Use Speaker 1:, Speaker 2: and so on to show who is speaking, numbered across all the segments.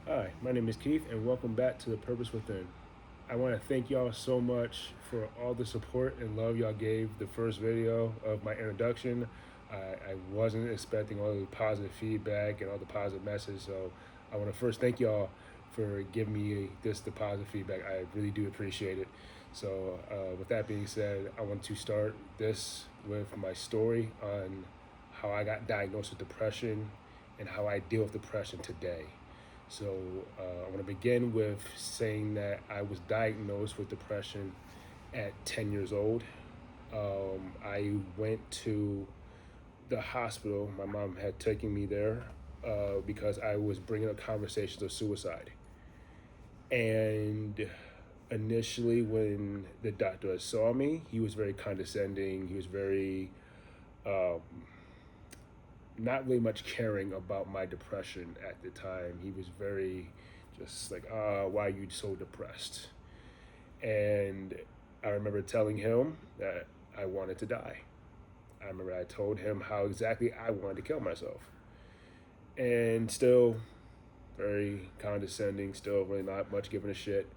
Speaker 1: Hi, my name is Keith, and welcome back to The Purpose Within. I want to thank y'all so much for all the support and love y'all gave the first video of my introduction. I wasn't expecting all the positive feedback and all the positive messages, so I want to first thank y'all for giving me the positive feedback. I really do appreciate it. So, with that being said, I want to start this with my story on how I got diagnosed with depression and how I deal with depression today. So I want to begin with saying that I was diagnosed with depression at 10 years old. I went to the hospital. My mom had taken me there because I was bringing up conversations of suicide. And initially, when the doctor saw me, he was very condescending. He was very um, not really much caring about my depression at the time. He was very just like, why are you so depressed? And I remember telling him that I wanted to die. I remember I told him how exactly I wanted to kill myself. And still very condescending, still really not much giving a shit.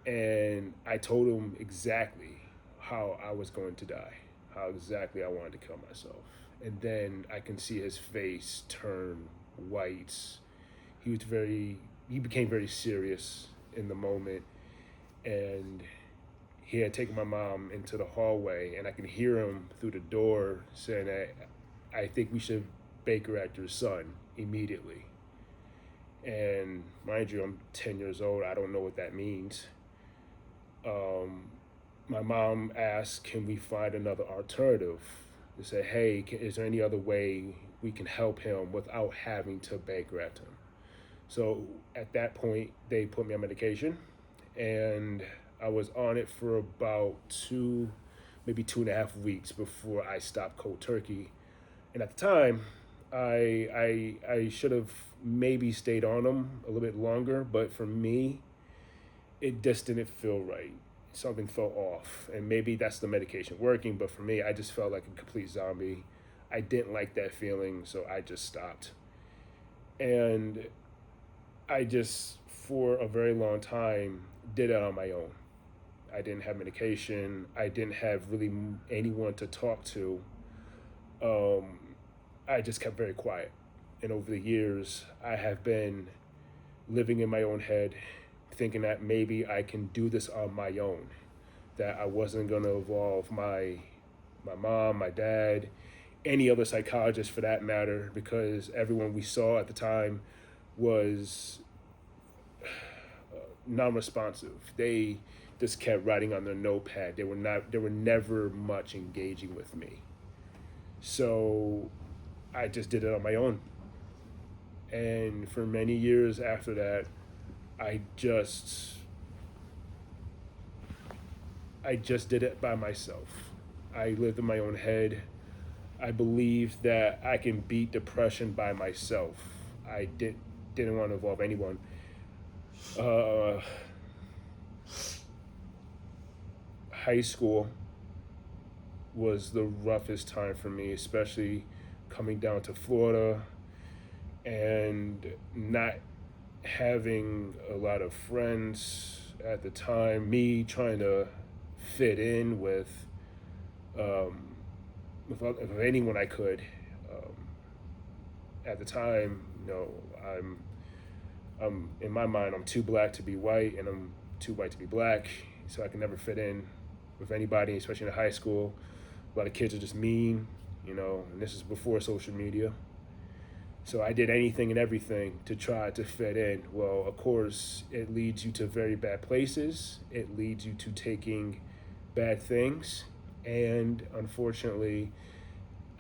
Speaker 1: And I told him exactly how I was going to die, how exactly I wanted to kill myself. And then I can see his face turn white. He became very serious in the moment. And he had taken my mom into the hallway, and I can hear him through the door saying that I think we should Baker act your son immediately. And mind you, I'm 10 years old. I don't know what that means. Um, my mom asked, can we find another alternative? They said, hey, is there any other way we can help him without having to Baker act him? So at that point, they put me on medication, and I was on it for about maybe 2.5 weeks before I stopped cold turkey. And at the time, I should have maybe stayed on them a little bit longer, but for me, it just didn't feel right. Something felt off, and maybe that's the medication working. But for me, I just felt like a complete zombie. I didn't like that feeling, so I just stopped. And I just, for a very long time, did it on my own. I didn't have medication. I didn't have really anyone to talk to. Um, I just kept very quiet. And over the years, I have been living in my own head, thinking that maybe I can do this on my own, that I wasn't going to involve my mom, my dad, any other psychologist for that matter, because everyone we saw at the time was non-responsive. They just kept writing on their notepad. They were never much engaging with me. So I just did it on my own. And for many years after that, I just I just did it by myself. I lived in my own head. I believed that I can beat depression by myself. Didn't want to involve anyone. Uh, High school was the roughest time for me, especially coming down to Florida and not having a lot of friends at the time. Me trying to fit in um, with anyone I could. Um, at the time, I'm in my mind, I'm too black to be white, and I'm too white to be black, so I can never fit in with anybody, especially in high school. A lot of kids are just mean, and this is before social media. So I did anything and everything to try to fit in. Well, of course, it leads you to very bad places. It leads you to taking bad things, and unfortunately,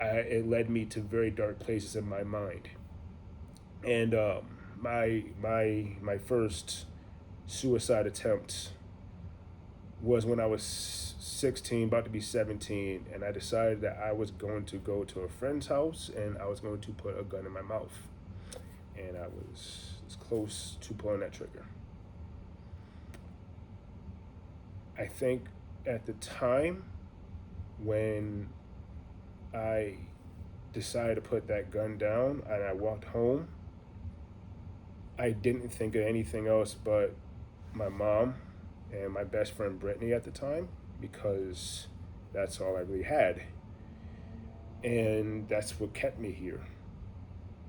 Speaker 1: it led me to very dark places in my mind. And my first suicide attempt was when I was 16, about to be 17, and I decided that I was going to go to a friend's house and I was going to put a gun in my mouth. And I was close to pulling that trigger. I think at the time when I decided to put that gun down and I walked home, I didn't think of anything else but my mom and my best friend Brittany at the time, because that's all I really had. And that's what kept me here.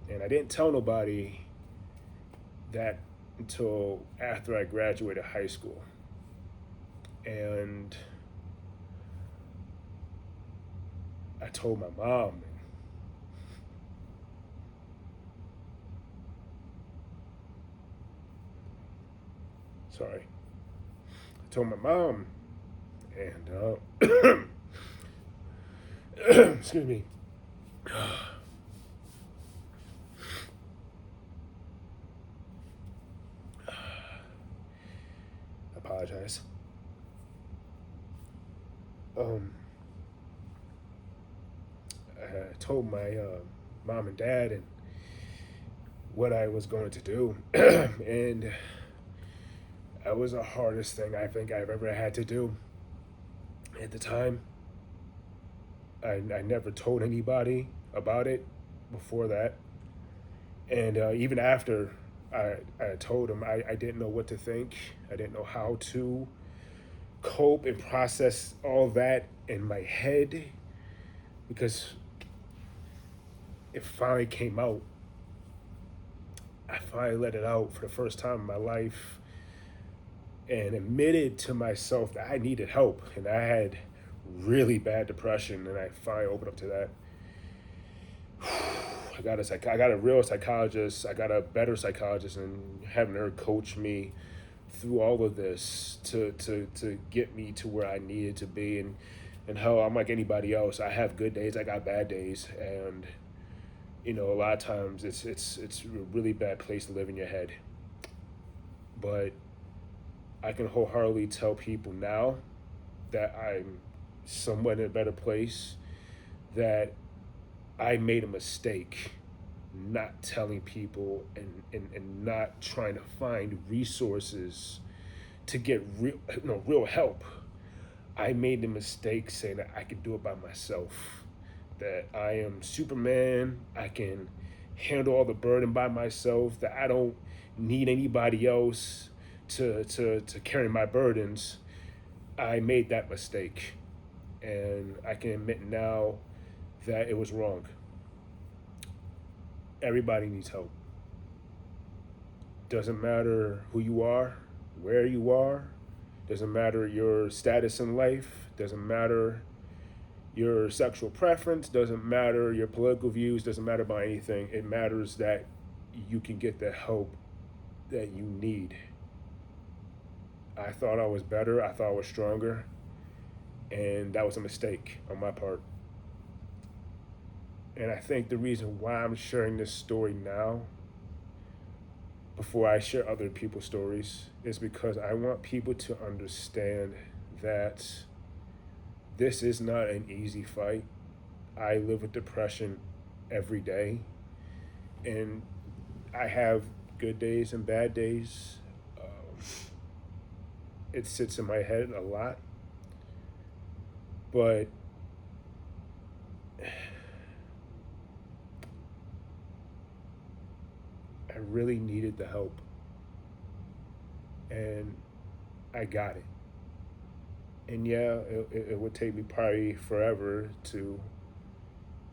Speaker 1: And I didn't tell nobody that until after I graduated high school. And I told my mom. Sorry. I told my mom, and excuse me. Apologize. Um, I told my mom and dad and what I was going to do, and that was the hardest thing I think I've ever had to do. At the time, I never told anybody about it before that, and even after I told them, I didn't know what to think. I didn't know how to cope and process all that in my head, because it finally came out. I finally let it out for the first time in my life and admitted to myself that I needed help and I had really bad depression, and I finally opened up to that. I got a real psychologist. I got a better psychologist, and having her coach me through all of this to get me to where I needed to be. And hell, I'm like anybody else. I have good days. I got bad days, and a lot of times it's a really bad place to live in your head. But I can wholeheartedly tell people now that I'm somewhat in a better place, that I made a mistake not telling people and not trying to find resources to get real help. I made the mistake saying that I could do it by myself, that I am Superman, I can handle all the burden by myself, that I don't need anybody else to carry my burdens. I made that mistake, and I can admit now that it was wrong. Everybody needs help. Doesn't matter who you are, where you are, doesn't matter your status in life, doesn't matter your sexual preference, doesn't matter your political views, doesn't matter about anything. It matters that you can get the help that you need. I thought I was better, I thought I was stronger, and that was a mistake on my part. And I think the reason why I'm sharing this story now, before I share other people's stories, is because I want people to understand that this is not an easy fight. I live with depression every day, and I have good days and bad days. It sits in my head a lot, but I really needed the help, and I got it. And yeah, it would take me probably forever to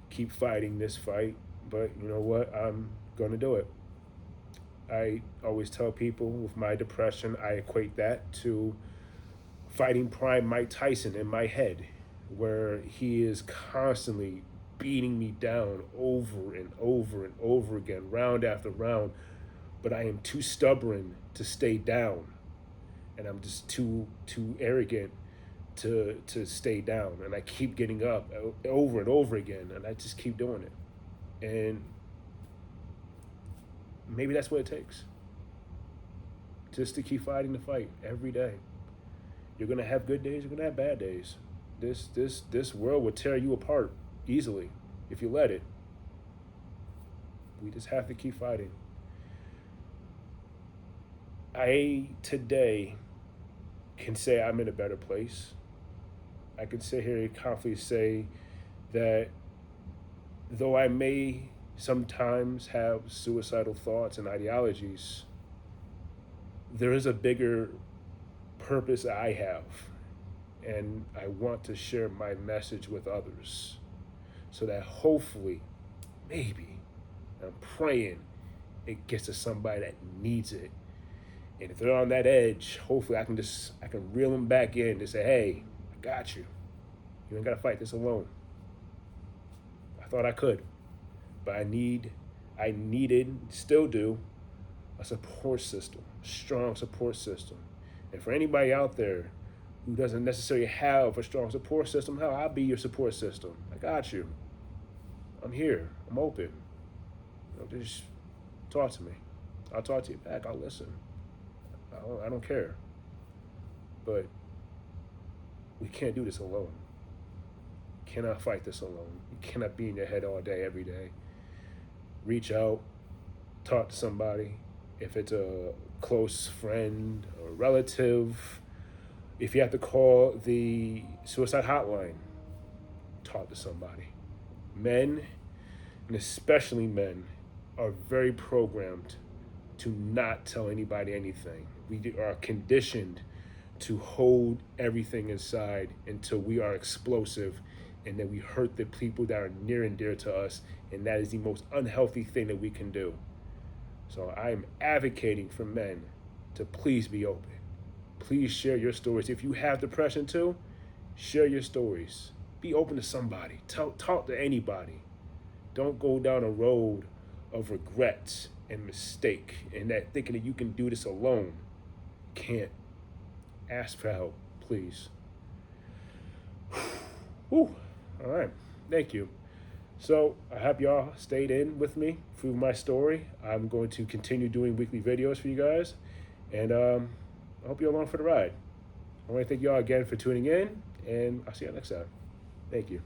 Speaker 1: keep fighting this fight, but you know what? I'm going to do it. I always tell people with my depression, I equate that to fighting prime Mike Tyson in my head, where he is constantly beating me down over and over and over again, round after round, but I am too stubborn to stay down, and I'm just too arrogant to stay down, and I keep getting up over and over again, and I just keep doing it. And maybe that's what it takes, just to keep fighting the fight every day. You're gonna have good days, you're gonna have bad days. This world will tear you apart easily if you let it. We just have to keep fighting. I today can say I'm in a better place. I can sit here and confidently say that though I may sometimes have suicidal thoughts and ideologies, there is a bigger purpose I have, and I want to share my message with others so that hopefully, maybe, I'm praying it gets to somebody that needs it. And if they're on that edge, hopefully I can reel them back in to say, hey, I got you. You ain't gotta fight this alone. I thought I could, but I needed, still do, a support system, a strong support system. And for anybody out there who doesn't necessarily have a strong support system, hell, I'll be your support system. I got you. I'm here. I'm open. Just talk to me. I'll talk to you back. I'll listen. I don't care. But we can't do this alone. You cannot fight this alone. You cannot be in your head all day, every day. Reach out, talk to somebody. If it's a close friend or relative, if you have to call the suicide hotline, talk to somebody. Men, and especially men, are very programmed to not tell anybody anything. We are conditioned to hold everything inside until we are explosive and then we hurt the people that are near and dear to us, and that is the most unhealthy thing that we can do. So I am advocating for men to please be open. Please share your stories. If you have depression too, share your stories. Be open to somebody. Talk to anybody. Don't go down a road of regrets and mistake and that thinking that you can do this alone. Can't. Ask for help, please. Whew. All right. Thank you. So I hope y'all stayed in with me through my story. I'm going to continue doing weekly videos for you guys, and I hope you're along for the ride. I want to thank y'all again for tuning in, and I'll see you next time. Thank you.